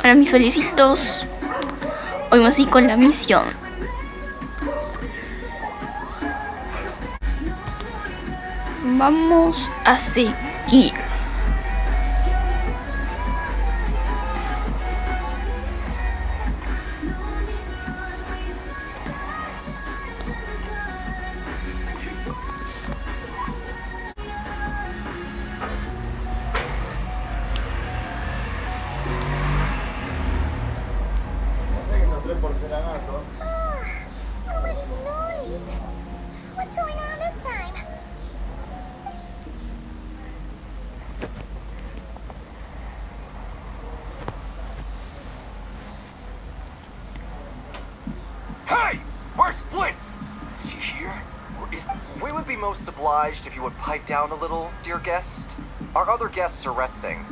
Para mis solicitos, hoy vamos a ir con la misión. Vamos a seguir. Hey! Where's Flint's? Is he here? Or is... We would be most obliged if you would pipe down a little, dear guest. Our other guests are resting.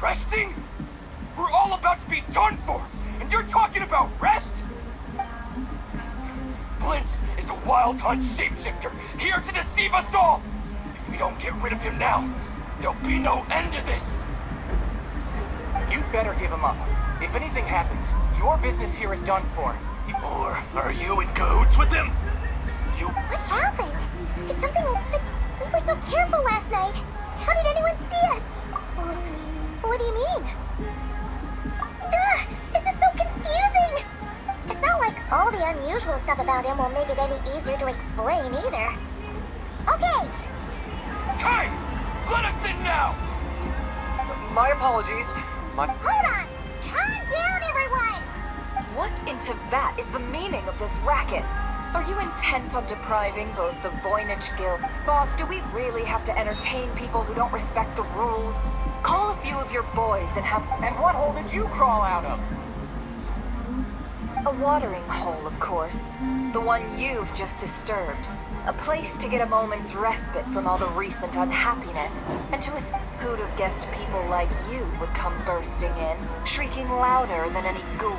Resting? We're all about to be done for, and you're talking about rest? Flint's is a wild hunt shapeshifter, here to deceive us all! If we don't get rid of him now, there'll be no end to this! You'd better give him up. If anything happens, your business here is done for. Or are you in cahoots with him? You... What happened? Did something... We were so careful last night. How did anyone see us? What do you mean? This is so confusing! It's not like all the unusual stuff about him will make it any easier to explain either. Okay! Hey! Let us in now! My apologies. Hold on! Calm down, everyone! What in Teyvat is the meaning of this racket? Are you intent on depriving both the Voynich Guild? Boss, do we really have to entertain people who don't respect the rules? Call a few of your boys and have... And what hole did you crawl out of? A watering hole, of course. The one you've just disturbed. A place to get a moment's respite from all the recent unhappiness, and to who'd have guessed people like you would come bursting in, shrieking louder than any ghoul.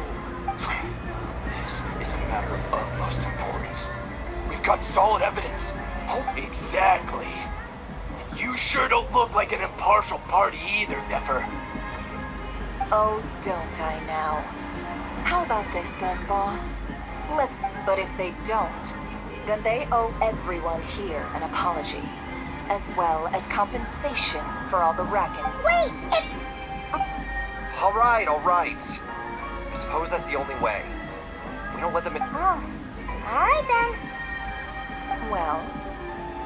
This is a matter of utmost importance. We've got solid evidence. Oh, exactly. You sure don't look like an impartial party either, Nefer. Oh, don't I now? How about this then, boss? But if they don't, then they owe everyone here an apology, as well as compensation for all the racket. Wait! It's... All right. I suppose that's the only way. If we don't let them in... Oh. Alright then. Well,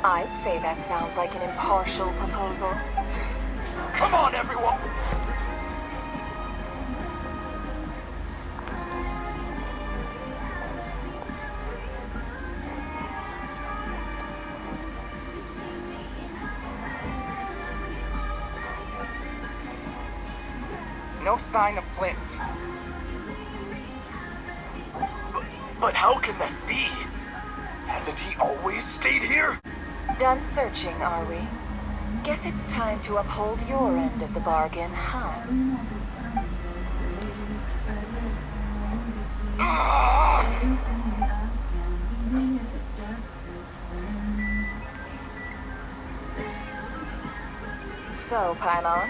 I'd say that sounds like an impartial proposal. Come on, everyone! No sign of Flint's. But how can that be? Hasn't he always stayed here? Done searching, are we? Guess it's time to uphold your end of the bargain, huh? So, Paimon,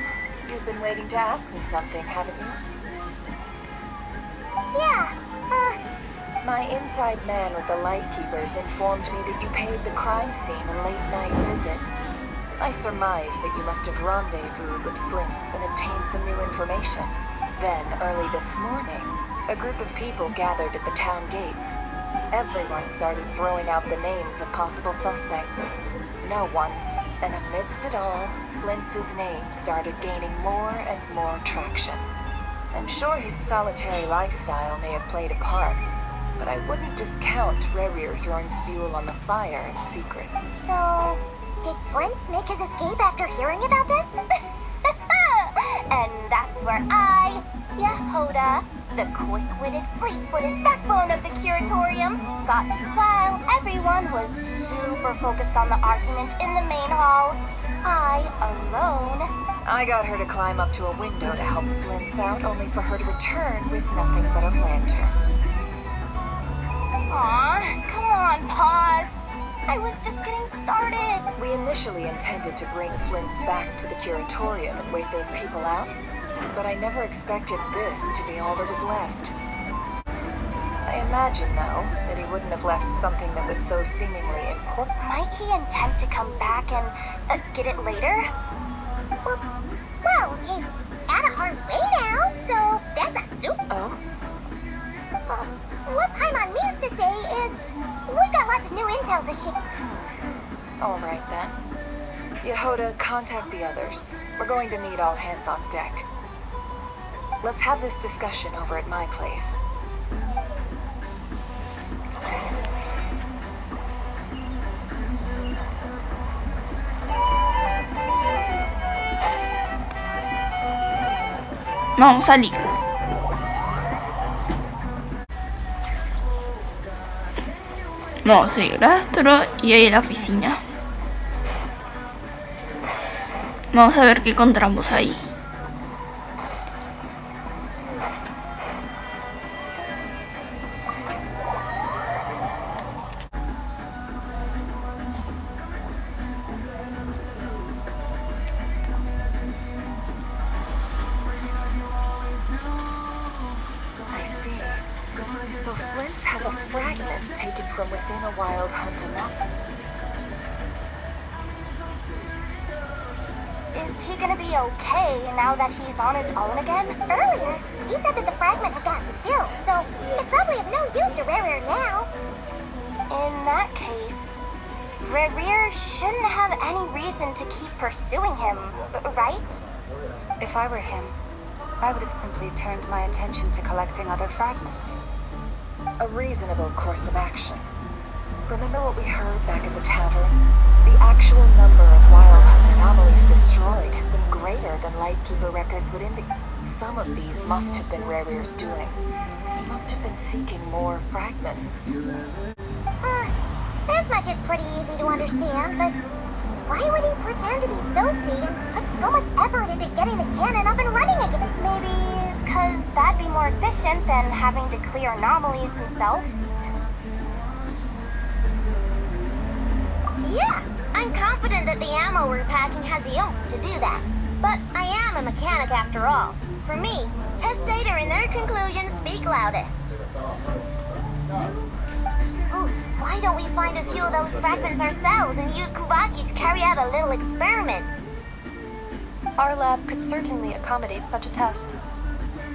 you've been waiting to ask me something, haven't you? Yeah, My inside man with the Lightkeepers informed me that you paid the crime scene a late-night visit. I surmise that you must have rendezvoused with Flint's and obtained some new information. Then, early this morning, a group of people gathered at the town gates. Everyone started throwing out the names of possible suspects. No one's, and amidst it all, Flint's name started gaining more and more traction. I'm sure his solitary lifestyle may have played a part, but I wouldn't discount Rerir throwing fuel on the fire in secret. so... Did Flint's make his escape after hearing about this? And that's where I, Yehoda, the quick-witted, fleet-footed backbone of the Curatorium, got while everyone was super focused on the argument in the main hall. I, alone... I got her to climb up to a window to help Flint's out, only for her to return with nothing but a lantern. Aw, come on, pause. I was just getting started. We initially intended to bring Flint's back to the Curatorium and wait those people out, But I never expected this to be all that was left. I imagine now that he wouldn't have left something that was so seemingly important. Might he intend to come back and get it later? Well, he's out of harm's way now, so that's not super. Oh? What Paimon means to say is, we got lots of new intel to share. All right then. Yehoda, contact the others. We're going to need all hands on deck. Let's have this discussion over at my place. Vamos a salir. Vamos a seguir rastro y ahí a la oficina. Vamos a ver qué encontramos ahí. I see. So Flint's has a fragment taken from within a wild hunt anomaly. Is he gonna be okay now that he's on his own again? Earlier, he said that the fragment had gotten still, so it's probably of no use to Rare now. In that case, Rare shouldn't have any reason to keep pursuing him, right? If I were him, I would have simply turned my attention to collecting other fragments. A reasonable course of action. Remember what we heard back at the tavern? The actual number of wild hunt anomalies destroyed has been greater than Lightkeeper records would indicate. Some of these must have been Rare's doing. He must have been seeking more fragments. This much is pretty easy to understand, but why would he pretend to be so sick and put so much effort into getting the cannon up and running again? Maybe because that'd be more efficient than having to clear anomalies himself? Yeah, I'm confident that the ammo we're packing has the oomph to do that. But I am a mechanic after all. For me, test data and their conclusions speak loudest. Ooh, why don't we find a few of those fragments ourselves and use Kuvaki to carry out a little experiment? Our lab could certainly accommodate such a test.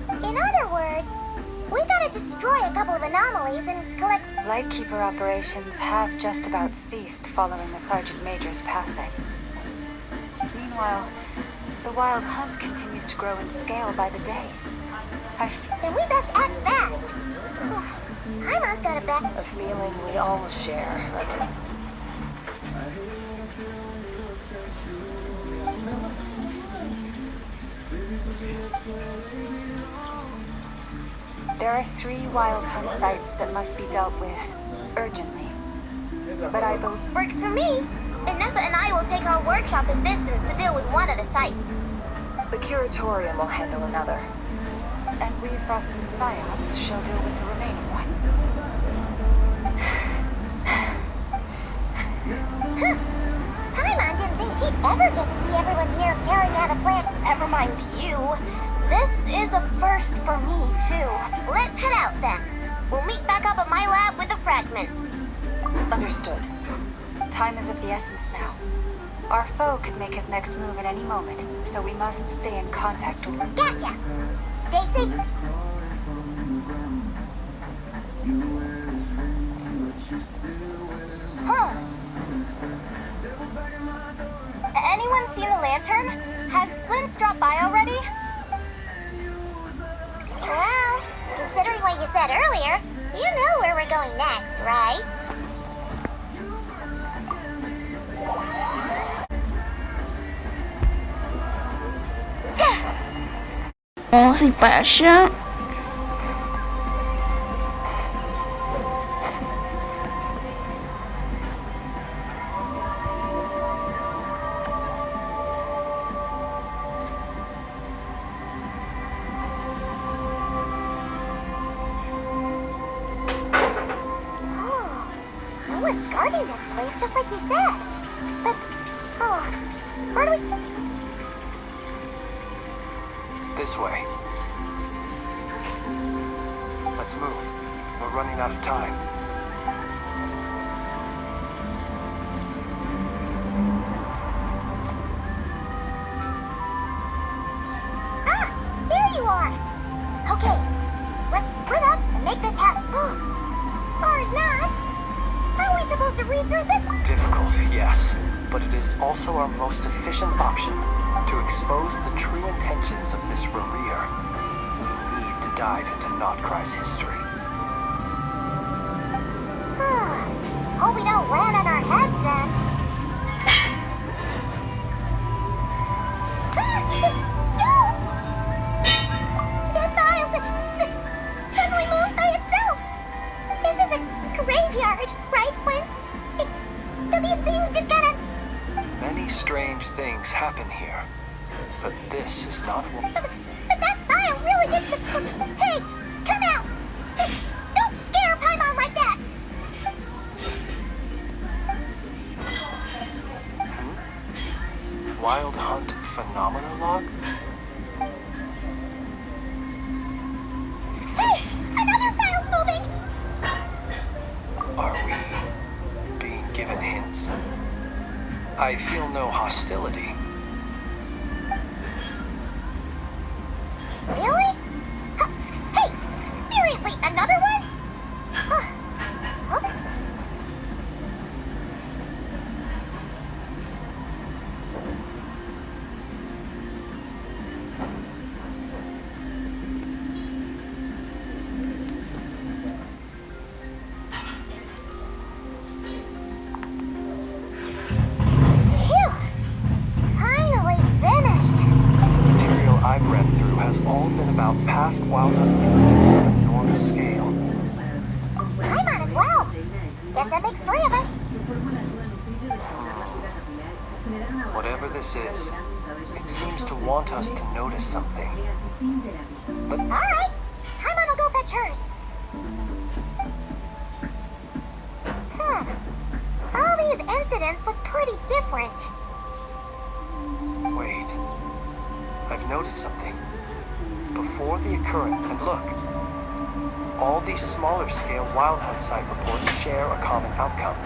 In other words, we gotta destroy a couple of anomalies and collect... Lightkeeper operations have just about ceased following the Sergeant Major's passing. Meanwhile, the wild hunt continues to grow in scale by the day. Then we best act fast. Paimon's got a bet. A feeling we all share. There are 3 wild hunt sites that must be dealt with urgently. But I believe... Works for me. Ineppa and I will take our workshop assistants to deal with one of the sites. The Curatorium will handle another. And we, Frost and Science, shall deal with the remaining one. Paimon didn't think she'd ever get to see everyone here carrying out a plan. Never mind you. This is a first for me, too. Let's head out, then. We'll meet back up at my lab with the fragments. Understood. Time is of the essence now. Our foe could make his next move at any moment, so we must stay in contact with... Gotcha. Stay safe. Huh. Anyone seen the lantern? Has Flint dropped by already? Well, considering what you said earlier, you know where we're going next, right? Vamos a ir para allá. No one's guarding this place, just like you said. But, where do we... This way. Let's move. We're running out of time. Ah! There you are! Okay, let's split up and make this happen. Or not! How are we supposed to read through this? Difficult, yes, but it is also our most efficient option to expose the true intentions of this Rereer. We need to dive into Notcry's history. Hope we don't land on our heads then. Ghost! That file suddenly moved by itself. This is a graveyard, right, Flint? Do these things just kinda... Many strange things happen here, but this is not one. But that file really gets the... Hey, come out! Just don't scare Paimon like that! Wild Hunt Phenomenologue? Hey, another file's moving! Are we being given hints? I feel no hostility. Really? Hey, seriously, another one? Huh. Phew. Finally finished. The material I've read through has all been about past Wild Hunt incidents of enormous scale. Paimon as well. Guess that makes 3 of us. Whatever this is, it seems to want us to notice something. But Alright, Paimon will go fetch hers. All these incidents look pretty different. wait, I've noticed something. Before the occurrence, and look, all these smaller scale Wild Hunt site reports share a common outcome.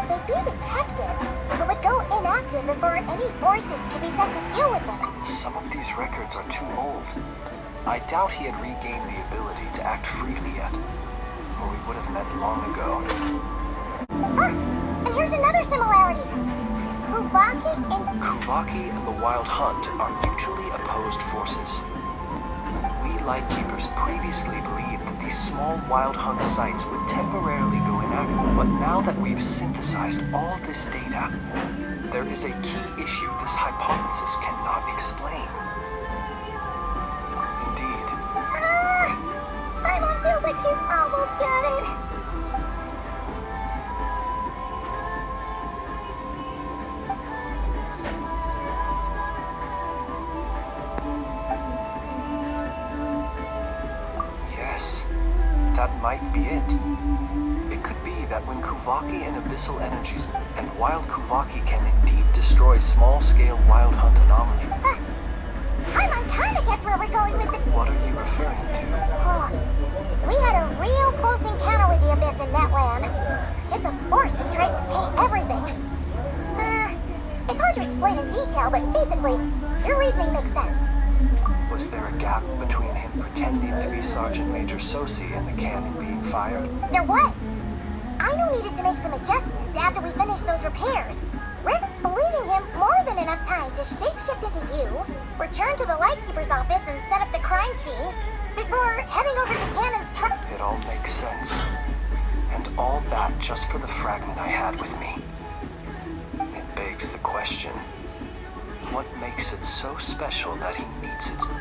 They'd be detected, but would go inactive before any forces could be sent to deal with them. Some of these records are too old. I doubt he had regained the ability to act freely yet, or we would have met long ago. Ah, and here's another similarity. Kuvaki and the Wild Hunt are mutually opposed forces. We Lightkeepers previously believed that these small Wild Hunt sites would temporarily go inactive, but now that we've synthesized all this data, there is a key issue this hypothesis cannot explain. Indeed. Paimon feels like she's almost got it. Yes, that might be it. It could be that when Kuvaki and Abyssal Energies and Wild Kuvaki can indeed destroy small-scale Wild Hunt anomaly. Paimon kinda gets where we're going with it. What are you referring to? Oh, we had a real close encounter with the Abyss in that land. It's a force that tries to taint everything. It's hard to explain in detail, but basically, your reasoning makes sense. Was there a gap between him pretending to be Sergeant Major Sosi and the cannon being fired? There was. Aino needed to make some adjustments after we finished those repairs. Rick leaving him more than enough time to shapeshift into you, return to the Lightkeeper's office and set up the crime scene, before heading over to Cannon's turret. It all makes sense. And all that just for the fragment I had with me. It begs the question, what makes it so special that he needs it?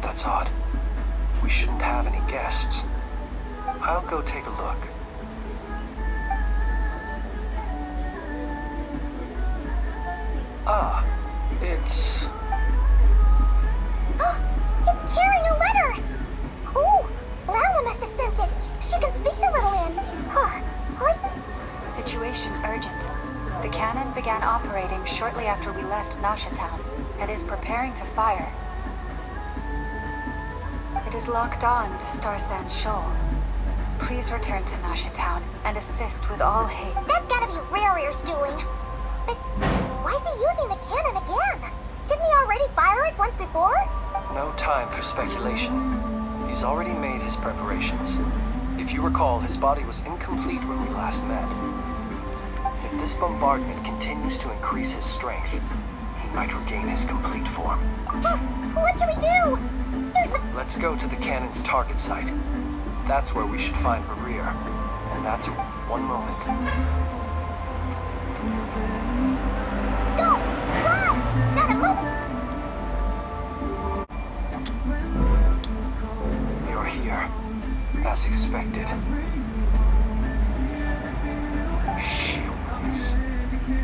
That's odd. We shouldn't have any guests. I'll go take a look. Ah, it's... It's carrying a letter! Ooh, Lala must have sent it. She can speak to Little Inn. Situation urgent. The cannon began operating shortly after we Nasha Town and is preparing to fire. It is locked on to Star Sand Shoal. Please return to Nasha Town and assist with all haste. That's gotta be Rare's doing. But why is he using the cannon again? Didn't he already fire it once before? No time for speculation. He's already made his preparations. If you recall, his body was incomplete when we last met. If this bombardment continues to increase his strength, he might regain his complete form. What should we do? Let's go to the cannon's target site. That's where we should find Maria. And that's one moment. Go! Fly! Gotta move! You're here, as expected. Humans,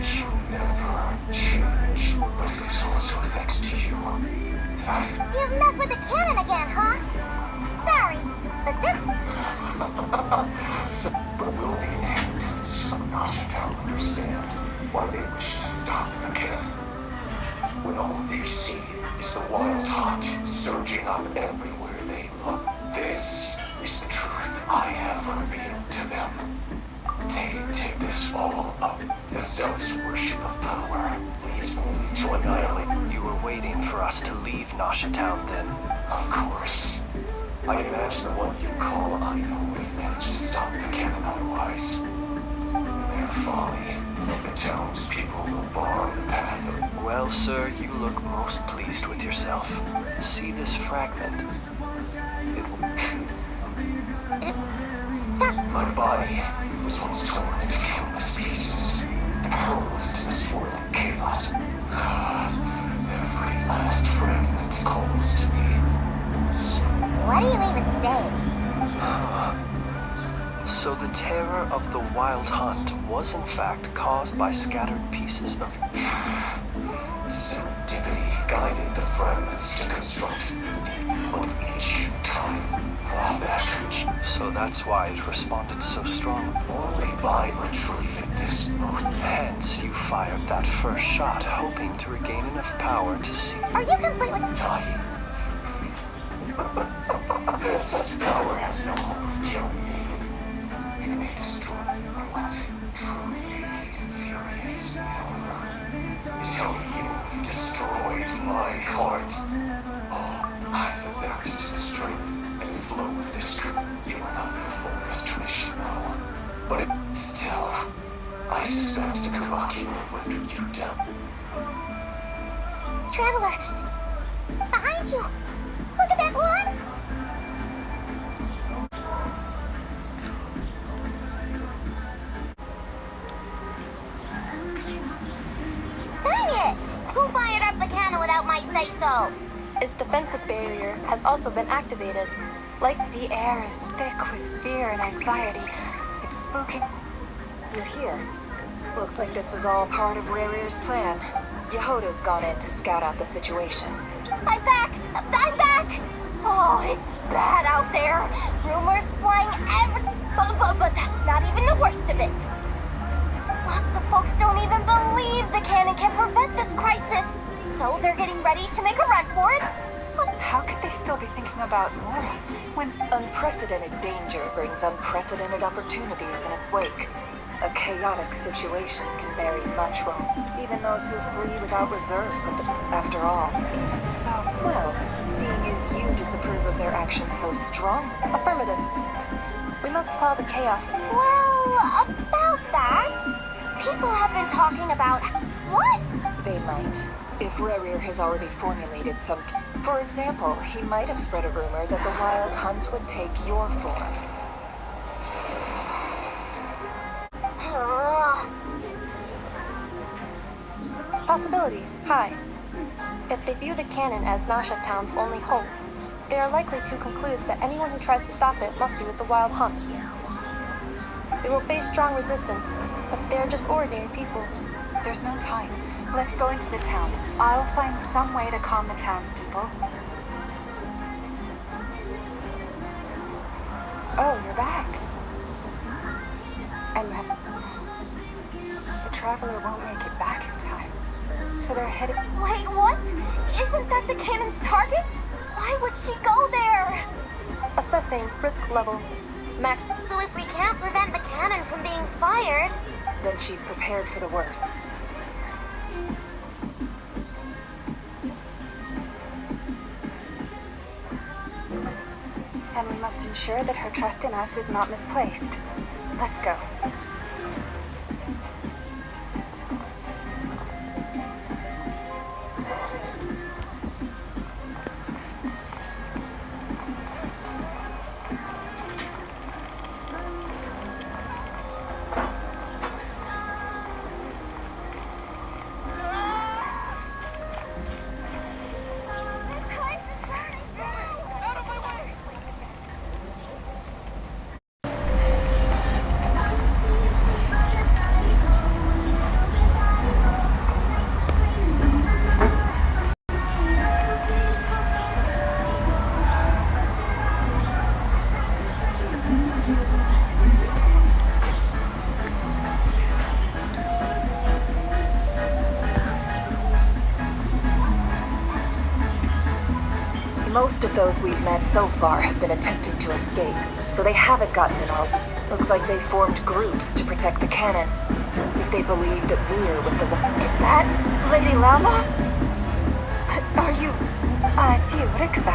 you never change, but it is also thanks to you. You've messed with the cannon again, huh? Sorry, but this... But will the inhabitants of Nasha Town understand why they wish to stop the cannon? When all they see is the wild hunt surging up everywhere they look. This is the truth I have revealed to them. They take this all up. The zealous worship of power leads only to annihilate. You were waiting for us to leave Nasha Town then. Of course. I imagine the one you call Aino would have managed to stop the cannon otherwise. Their folly. The townspeople will bar the path of... Well, sir, you look most pleased with yourself. See this fragment? My body was once torn into countless pieces and hurled into the swirling chaos. Every last fragment calls to me. What do you even say? So the terror of the wild hunt was in fact caused by scattered pieces of... Serendipity guided the fragments to construct one each time. That which... So that's why it responded so strongly. Only by retrieving this moon. Hence, you fired that first shot, hoping to regain enough power to see... Are you completely... Dying. Such power has no hope of killing me. It may destroy what truly infuriates me, however, is how you've destroyed my heart. Oh, I've adapted to the strength and flow of this group. It will not be a full restoration, no. But still, I suspect the Kawaki will have rendered you down. Traveler! Behind you! Look at that one! Dang it! Who fired up the cannon without my say-so? Its defensive barrier has also been activated. Like The air is thick with fear and anxiety. It's spooking. You're here. Looks like this was all part of Rare's plan. Yehoda's gone in to scout out the situation. I'm back! I'm back! Oh, it's bad out there. Rumors flying but that's not even the worst of it. Lots of folks don't even believe the cannon can prevent this crisis. So they're getting ready to make a run for it. How could they still be thinking about Mora when unprecedented danger brings unprecedented opportunities in its wake? A chaotic situation can bury much wrong, even those who flee without reserve. But after all, even so, well, seeing as you disapprove of their actions so strong, affirmative. We must quell the chaos. Well, about that, people have been talking about... What? they might. If Rare has already formulated some... For example, he might have spread a rumor that the Wild Hunt would take your form. Possibility, high. If they view the cannon as Nasha Town's only hope, they are likely to conclude that anyone who tries to stop it must be with the Wild Hunt. We will face strong resistance, but they are just ordinary people. There's no time. Let's go into the town. I'll find some way to calm the townspeople. Oh, you're back. And you have... The Traveler won't make it back in time. So they're headed. Wait, what? Isn't that the cannon's target? Why would she go there? Assessing risk level. Max. So if we can't prevent the cannon from being fired... Then she's prepared for the worst. And we must ensure that her trust in us is not misplaced. Let's go. This place is burning down! Out of my way! Most of those we've met so far have been attempting to escape, so they haven't gotten it all. Looks like they formed groups to protect the cannon. If they believe that we're with the... Is that Lady Lama? Are you... It's you, Rixa.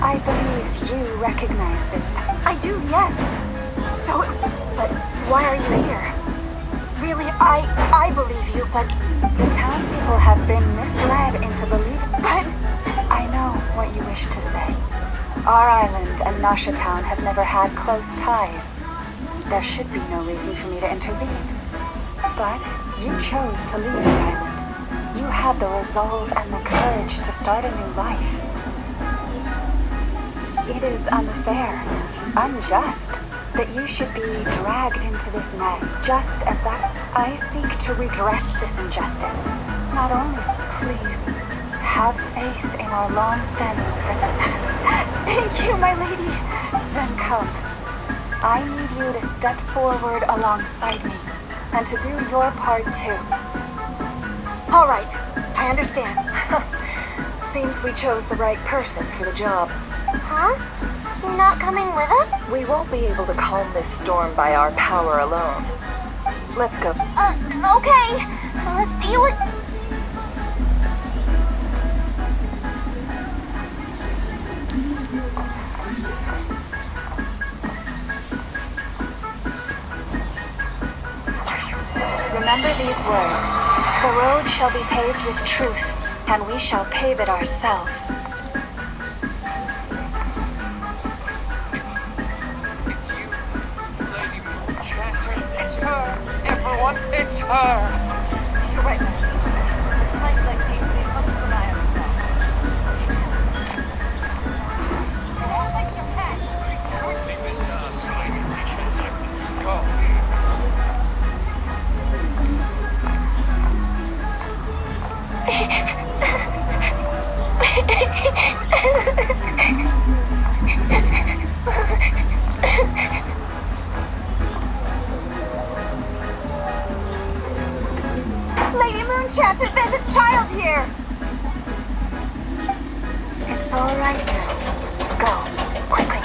I believe you recognize this... I do, yes. So... But why are you here? Really, I believe you, but... The townspeople have been misled into believing... But... I know what you wish to say. Our island and Nasha Town have never had close ties. There should be no reason for me to intervene. But you chose to leave the island. You had the resolve and the courage to start a new life. It is unfair, unjust, that you should be dragged into this mess just as that. I seek to redress this injustice. Not only, please, have faith in our long-standing friendship. Thank you, my lady. Then come. I need you to step forward alongside me, and to do your part too. All right, I understand. Seems we chose the right person for the job. Huh? You're not coming with us? We won't be able to calm this storm by our power alone. Let's go. Okay. See you at... Remember these words. The road shall be paved with truth, and we shall pave it ourselves. It's you, Lady Moonshine. It's her, everyone. It's her. You're right. At times like these, we must rely on ourselves. Quickly, Mr. Sign efficient. Go. Lady Moonchatter, there's a child here! It's all right now. Go, quickly.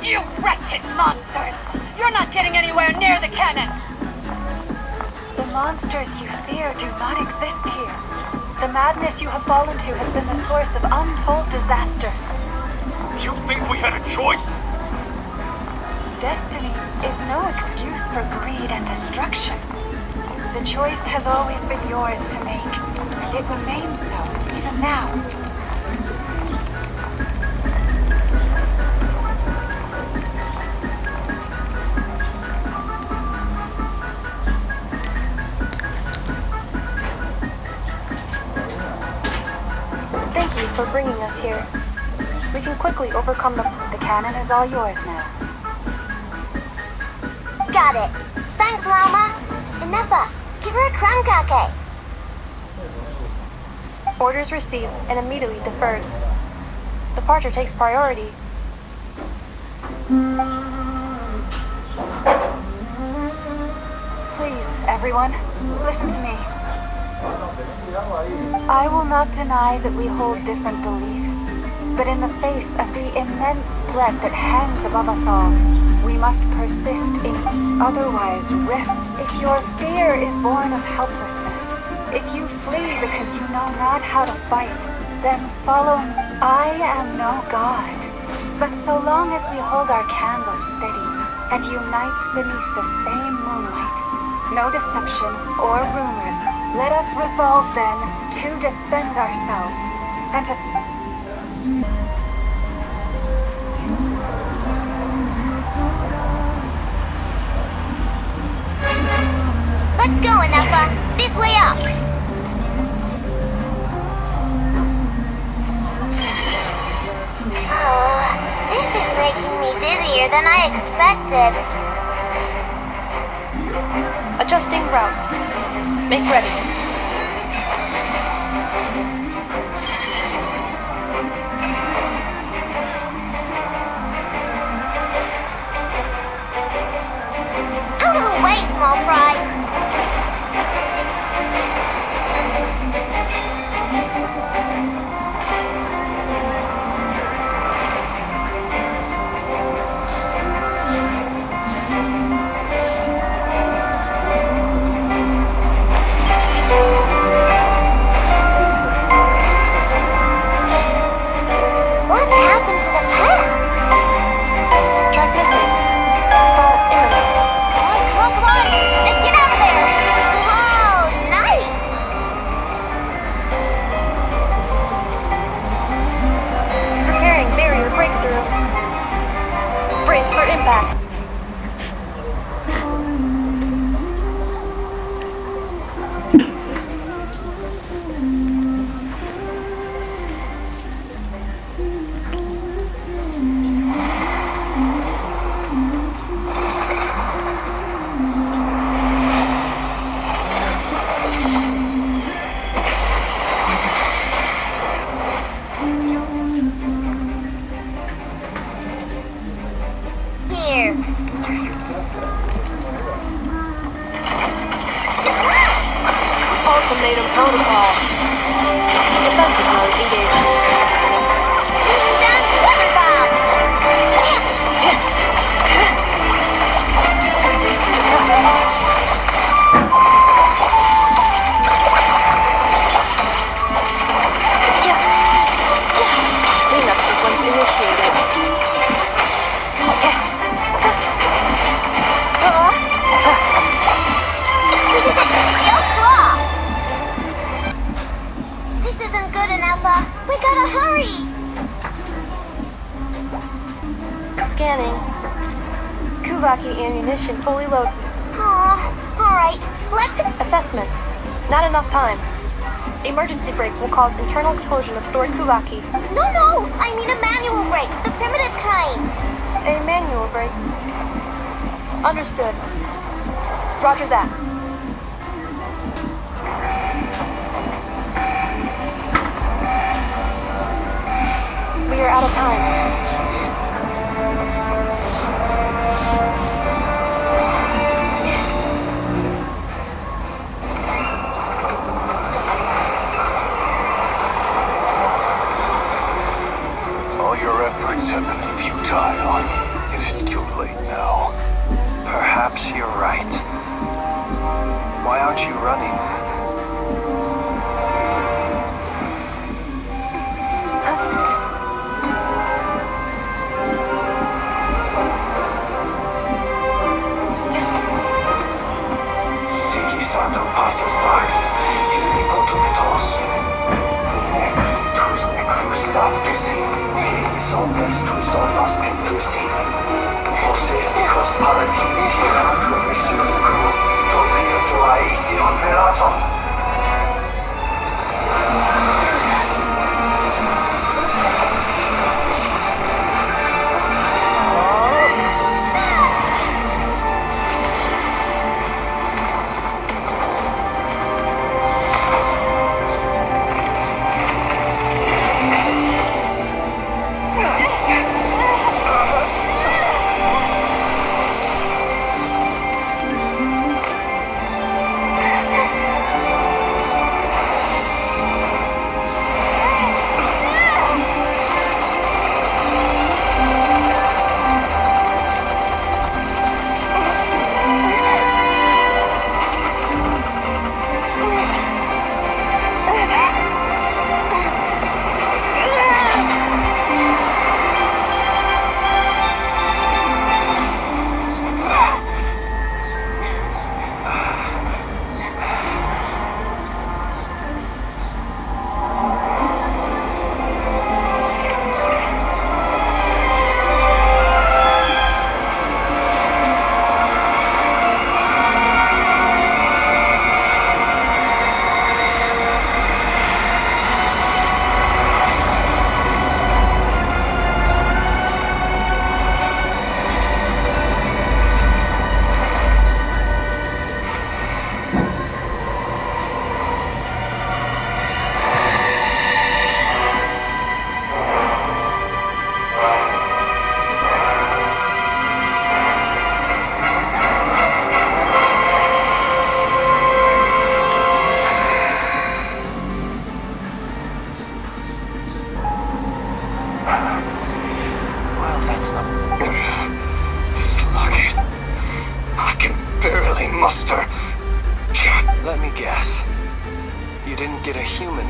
You wretched monsters! You're not getting anywhere near the cannon! The monsters you fear do not exist here. The madness you have fallen to has been the source of untold disasters. You think we had a choice? Destiny is no excuse for greed and destruction. The choice has always been yours to make, and it remains so, even now. Thank you for bringing us here. We can quickly overcome the... The cannon is all yours now. Got it. Thanks, Lama. Inepa, give her a crankake. Orders received and immediately deferred. Departure takes priority. Please, everyone, listen to me. I will not deny that we hold different beliefs, but in the face of the immense threat that hangs above us all, we must persist in otherwise rift. If your fear is born of helplessness, if you flee because you know not how to fight, then follow me. I am no god, but so long as we hold our candles steady and unite beneath the same moonlight, no deception or rumors, let us resolve then to defend ourselves and to Let's go, Anafa. This way up. This is making me dizzier than I expected. Adjusting route. Make ready. Out of the way, small fry. What happened to the path? Track missing. Fall imminent. Come on! Let's get out of there! Whoa, nice! Preparing barrier breakthrough. Brace for impact. Here. Ultimatum protocol. Defensive mode engaged. Down Clever Bomb! Cleanup sequence initiated. Yo, claw! This isn't good enough, we gotta hurry! Scanning. Kuvaki ammunition fully loaded. Alright, let's... Assessment. Not enough time. Emergency brake will cause internal explosion of stored Kuvaki. No, I mean a manual brake, the primitive kind. A manual brake. Understood. Roger that. We are out of time. All your efforts have been futile. It is too late now. Perhaps you're right. Why aren't you running? Sigisando passa sags, tili potovtos. Necrutus necrus lapisi, penis omnes tus omas pentusi. Vocês because paradini hieratu misuricu, topia tu aiti onferato.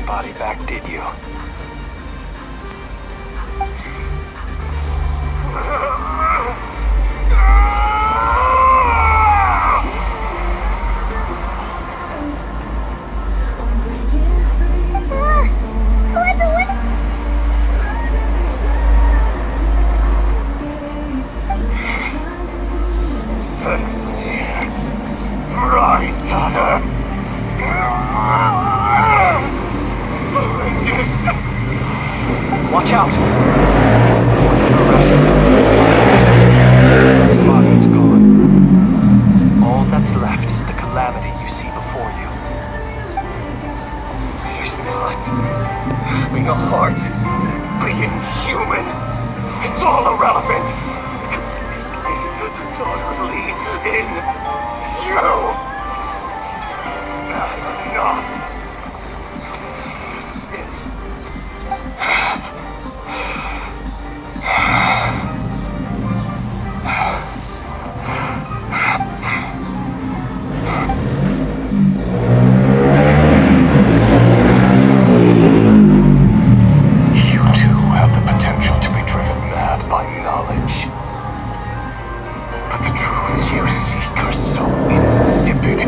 own body back, did you? What the what? Watch out! Whatever rationale his body is gone. All that's left is the calamity you see before you. He's not having a heart. Being human. It's all irrelevant. Completely, utterly in you. I'm not. You too have the potential to be driven mad by knowledge. But the truths you seek are so insipid,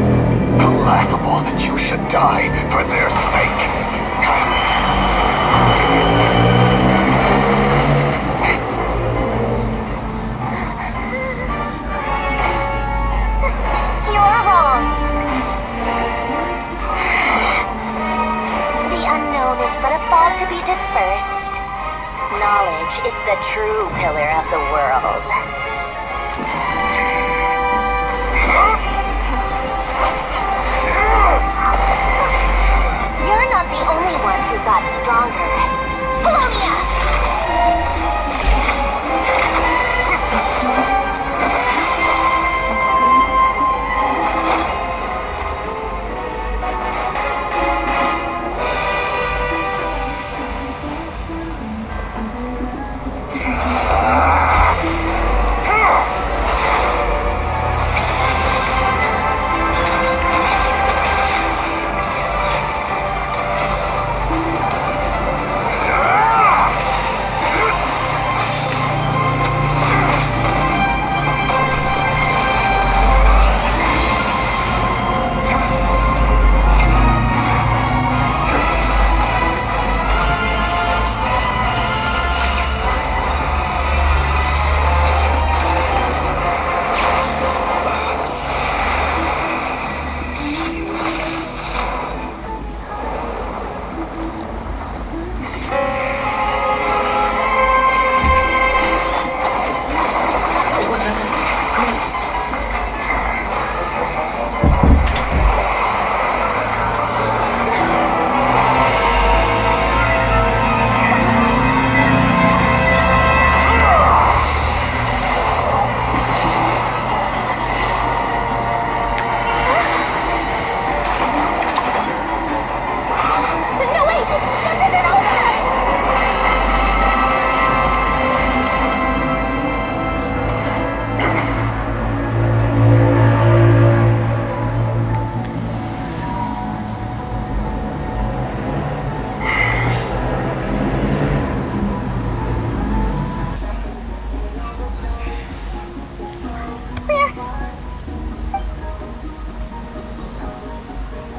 how laughable that you should die for their sake. You're wrong. The unknown is but a fog to be dispersed. Knowledge is the true pillar of the world. You're not the only one who got stronger. Polonia!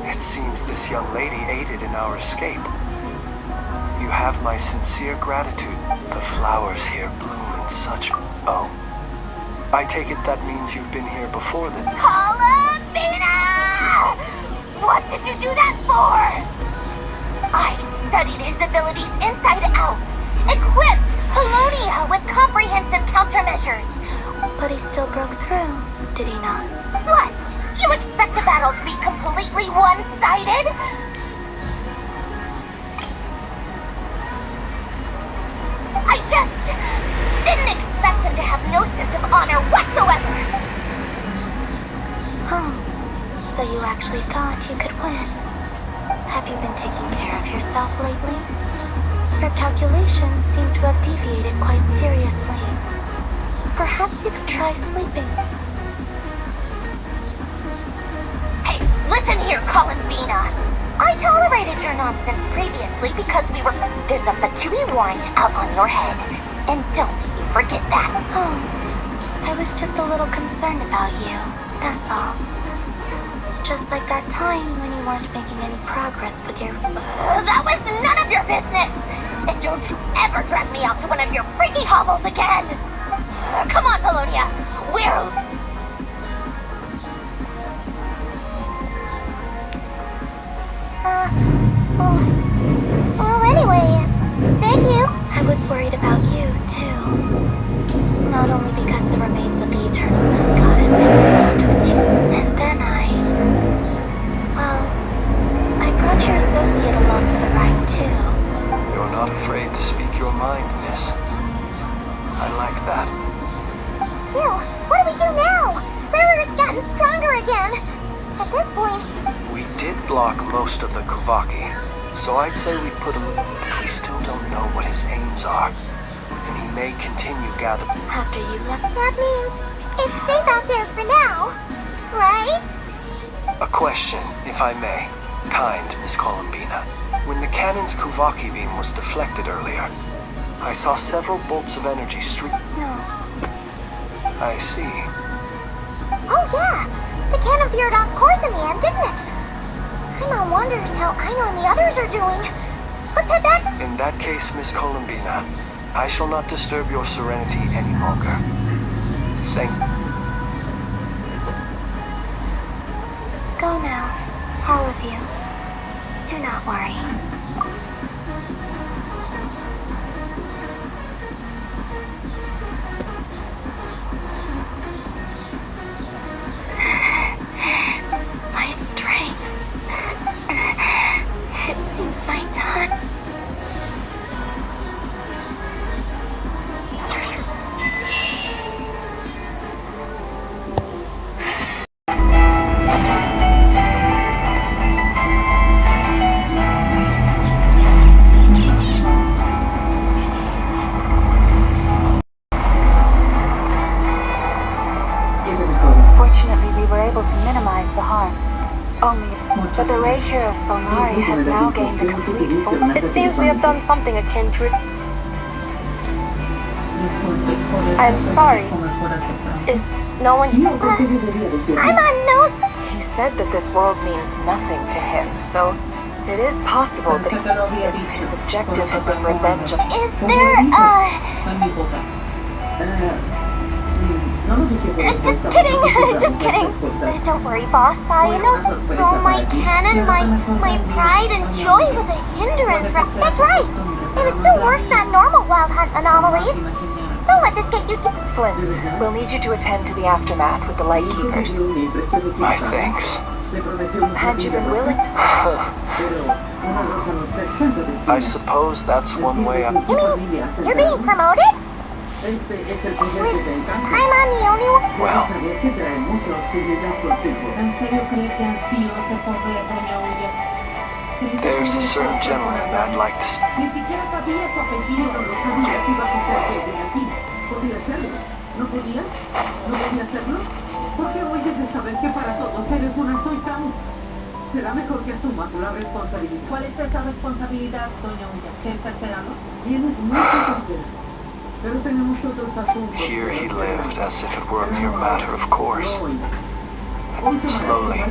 It seems this young lady aided in our escape. You have my sincere gratitude. The flowers here bloom in such... Oh. I take it that means you've been here before then. Columbina! What did you do that for? I studied his abilities inside out, equipped Polonia with comprehensive countermeasures. But he still broke through, did he not? What? You expect a battle to be completely one-sided? I just didn't expect him to have no sense of honor whatsoever. Oh, so you actually thought you could win. Have you been taking care of yourself lately? Your calculations seem to have deviated quite seriously. Perhaps you could try sleeping. Hey, listen here, Columbina. I tolerated your nonsense previously because there's a Fatui warrant out on your head. And don't you forget that. Oh, I was just a little concerned about you, that's all. Just like that time when you weren't making any progress with your... that was none of your business! And don't you ever drag me out to one of your freaky hovels again! Come on, Polonia! Well, anyway, thank you. I was worried about you, too. Not only because the remains of the Eternal Moon Goddess can fall into his hip, and then I brought your associate along for the ride, too. You're not afraid to speak your mind, miss. I like that. Still, what do we do now? River's gotten stronger again. At this point... We did block most of the Kuvaki, so I'd say we've put him... We still don't know what his aims are, and he may continue gathering... After you left... That means it's safe out there for now, right? A question, if I may. Kind, Miss Columbina. When the cannon's Kuvaki beam was deflected earlier, I saw several bolts of energy streak... No. I see. Oh yeah! The cannon veered off course in the end, didn't it? Paimon wonders how Aino and the others are doing. Let's head back. In that case, Miss Columbina, I shall not disturb your serenity any longer. Thank... Go now, all of you. Do not worry. My strength. It seems my time. Fortunately, we were able to minimize the harm. But the Ray Hero Solnari has now gained a complete full... It seems we have done something akin to it. I'm sorry. Is no one... I'm on no... He said that this world means nothing to him, so it is possible that if his objective had been revenge of... Is there, just kidding, just kidding. Don't worry, boss. I know. So my cannon, my pride and joy was a hindrance. That's right. And it still works on normal wild hunt anomalies. Don't let this get you Flint's, we'll need you to attend to the aftermath with the Lightkeepers. My thanks. Had you been willing? I suppose that's one way I... You mean you're being promoted? Was Paimon the only one? Well... There's a certain gentleman I'd like to... Será mejor que asumas la responsabilidad. ¿Cuál es esa responsabilidad, doña Ulla? ¿Qué está esperando? Tienes mucho que hacer. Pero tenemos otros asuntos. Here he lived as if it were a mere matter of course. Slowly,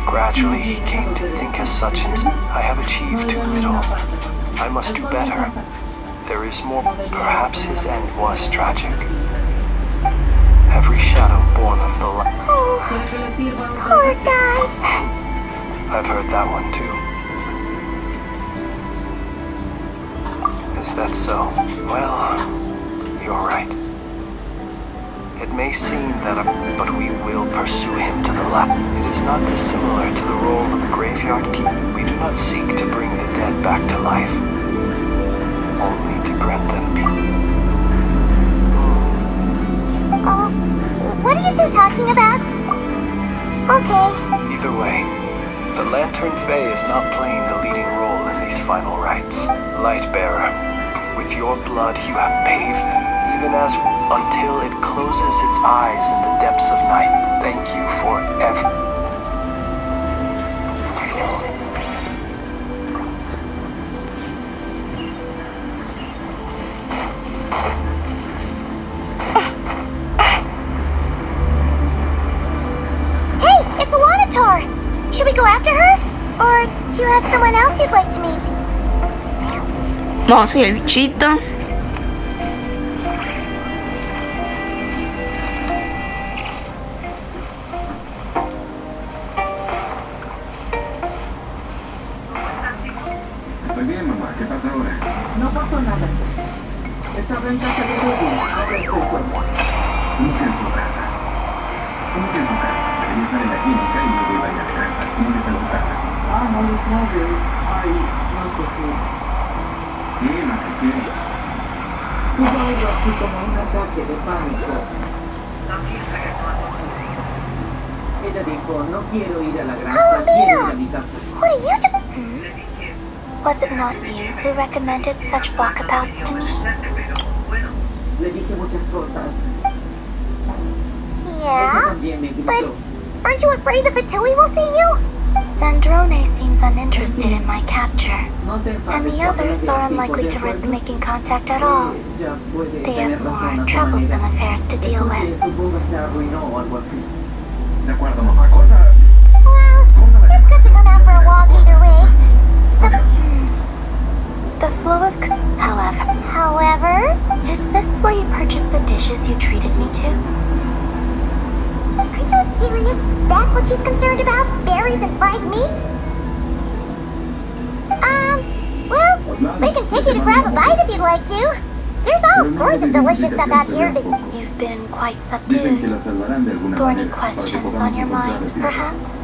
gradually he came to think as such himself. I have achieved too little. I must do better. There is more. Perhaps his end was tragic. Every shadow born of the light. Oh, poor guy. I've heard that one too. Is that so? Well, you're right. It may seem that but we will pursue him to the last. It is not dissimilar to the role of the graveyard keeper. We do not seek to bring the dead back to life, only to grant them peace. Oh, what are you two talking about? Okay. Either way, the Lantern Fae is not playing the leading role in these final rites. Lightbearer, with your blood you have paved, even as until it closes its eyes in the depths of night. Thank you forever. go after her? Or do you have someone else you'd like to meet? Vamos a seguir el bichito. Estoy bien, mamá. ¿Qué pasa ahora? No pasó nada. Estaba en casa de Ruby. Ahora estoy fuera. ¿Cómo que en su casa? ¿Cómo que en su casa? Debería estar en la clínica y luego iba a ir a la granja. ¿Cómo que está en su casa? Ah, no los móviles. Ay, no sé si. ¿Qué? ¿No sé qué? Tuvo algo así como un ataque de pánico. Ella dijo, no quiero ir a la granja, Oh, quiero ir Nina! a mi casa. What are you doing? Was it not you who recommended such walkabouts to me? Le dije muchas cosas. Ella Yeah? también me But gritó. aren't you afraid the Fatui will see you? Zandrone seems uninterested in my capture, No te enfades and the cuando others la are veas, unlikely hijo, to ¿de risk acuerdo? making contact at all. Ya puede They have tener razón more a tu troublesome manera. affairs to deal Es with. porque supongo se arruinó o algo así. De acuerdo, mamá. Corta. Well, it's good to come out for a walk either way. So, the flow of however, is this where you purchased the dishes you treated me to? Are you serious? That's what she's concerned about? Berries and fried meat? Well, we can take you to grab a bite if you'd like to. There's all sorts of delicious stuff out here that you've been quite Dicen que subdued. la salvarán de alguna Thorny manera. questions on your mind, perhaps?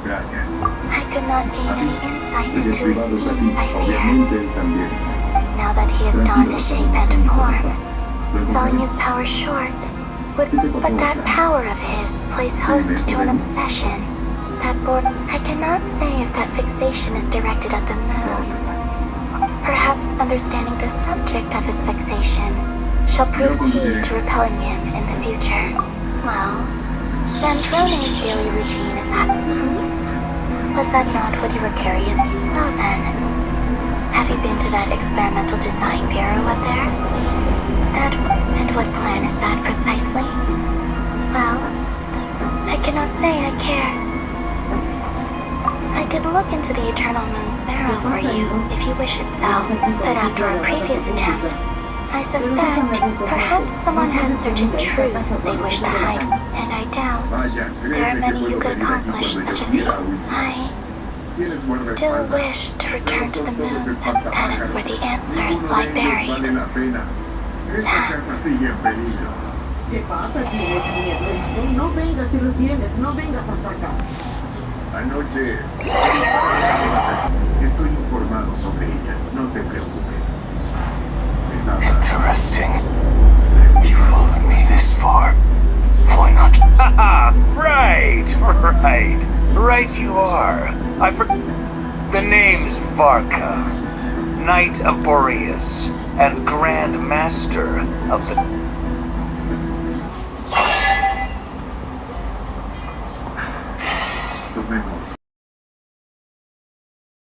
Gracias. I could not gain any insight Eres into his privado a ti. schemes, I fear. Obviamente él también. Now that he has donned a shape and form, Luego selling veremos. his power short. But that power of his plays host to an obsession. That I cannot say if that fixation is directed at the moons. Perhaps understanding the subject of his fixation shall prove key to repelling him in the future. Well, Zandrone's daily routine is Was that not what you were curious? Well then, have you been to that experimental design bureau of theirs? That, and what plan is that precisely? Well, I cannot say I care. I could look into the Eternal Moon's marrow for you, if you wish it so, but after our previous attempt, I suspect perhaps someone has certain truths they wish to hide, and I doubt there are many who could accomplish such a feat. I still wish to return to the moon. That is where the answers lie buried. ¿Qué pasa? ¿Tienes miedo? No vengas si lo tienes, no vengas hasta acá. Anoche estoy informado sobre ella. No te preocupes. Es nada. Interesting. You followed me this far. Why not? Haha! Right you are. The name's Varka, Knight of Boreas, and Grand Master of the